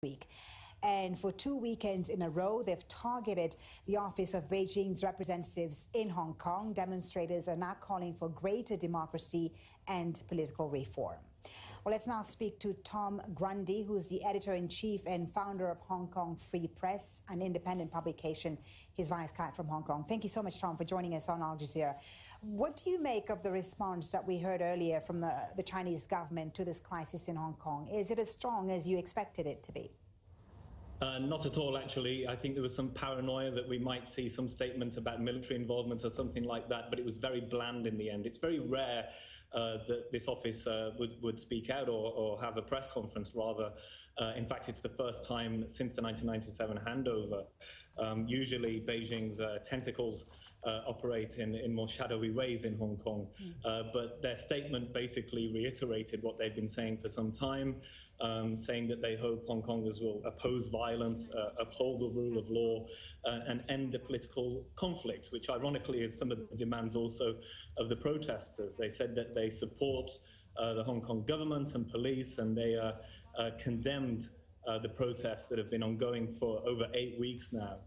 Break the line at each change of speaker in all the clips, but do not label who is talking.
week. And for 2 weekends in a row, they've targeted the office of Beijing's representatives in Hong Kong. Demonstrators are now calling for greater democracy and political reform. Well, let's now speak to Tom Grundy, who's the editor-in-chief and founder of Hong Kong Free Press, an independent publication. He's via Skype from Hong Kong. Thank you so much, Tom, for joining us on Al-Jazeera. What do you make of the response that we heard earlier from the Chinese government to this crisis in Hong Kong? Is it as strong as you expected it to be?
Not at all, actually. I think there was some paranoia that we might see some statement about military involvement or something like that, but it was very bland in the end. It's very rare that this office would speak out or have a press conference, rather. In fact, it's the first time since the 1997 handover. Usually, Beijing's tentacles operate in more shadowy ways in Hong Kong. But their statement basically reiterated what they've been saying for some time, saying that they hope Hong Kongers will oppose violence, uphold the rule of law, and end the political conflict, which ironically is some of the demands also of the protesters. They said that they support the Hong Kong government and police, and they condemned the protests that have been ongoing for over 8 weeks now.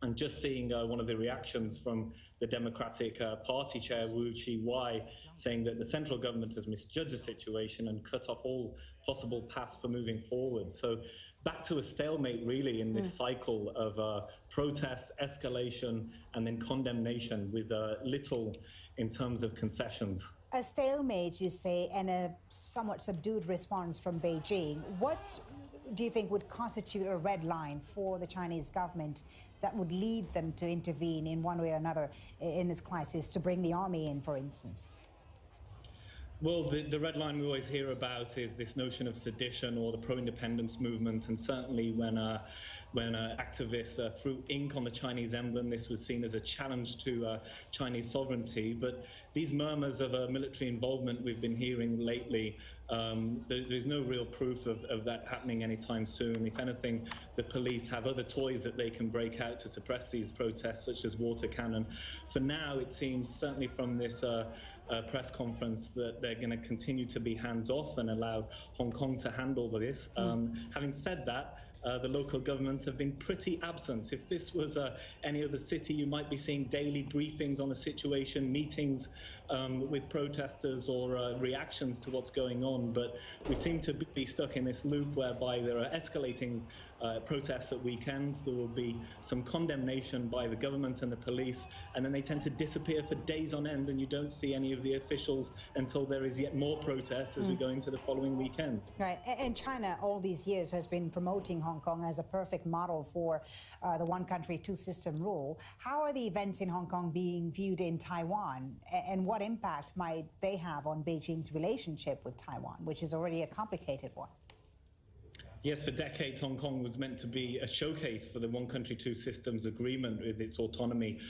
And just seeing one of the reactions from the Democratic Party chair, Wu Chi-wai, saying that the central government has misjudged the situation and cut off all possible paths for moving forward. So back to a stalemate, really, in this cycle of protests, escalation, and then condemnation with little in terms of concessions.
A stalemate, you say, and a somewhat subdued response from Beijing. What do you think would constitute a red line for the Chinese government that would lead them to intervene in one way or another in this crisis, to bring the army in, for instance?
Well, the red line we always hear about is this notion of sedition or the pro-independence movement, and certainly when activists threw ink on the Chinese emblem, this was seen as a challenge to Chinese sovereignty. But these murmurs of military involvement we've been hearing lately, there's no real proof of that happening anytime soon. If anything, the police have other toys that they can break out to suppress these protests, such as water cannon. For now, it seems, certainly from this press conference, that they're going to continue to be hands-off and allow Hong Kong to handle this. Having said that, the local governments have been pretty absent. If this was any other city, you might be seeing daily briefings on the situation, meetings with protesters, or reactions to what's going on. But we seem to be stuck in this loop whereby there are escalating protests at weekends. There will be some condemnation by the government and the police, and then they tend to disappear for days on end, and you don't see any of the officials until there is yet more protests as we go into the following weekend.
Right. And China all these years has been promoting Hong Kong as a perfect model for the one country, two system rule. How are the events in Hong Kong being viewed in Taiwan, and what impact might they have on Beijing's relationship with Taiwan, which is already a complicated one?
Yes, for decades, Hong Kong was meant to be a showcase for the one country, two systems agreement with its autonomy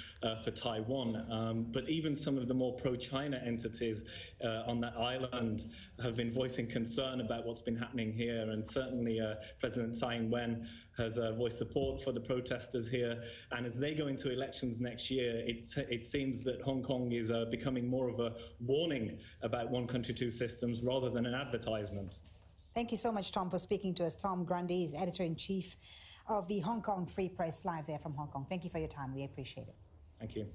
for Taiwan. But even some of the more pro-China entities on that island have been voicing concern about what's been happening here. And certainly President Tsai Ing-wen has voiced support for the protesters here. And as they go into elections next year, it seems that Hong Kong is becoming more of a warning about one country, two systems rather than an advertisement.
Thank you so much, Tom, for speaking to us. Tom Grundy is editor-in-chief of the Hong Kong Free Press, live there from Hong Kong. Thank you for your time. We appreciate it.
Thank you.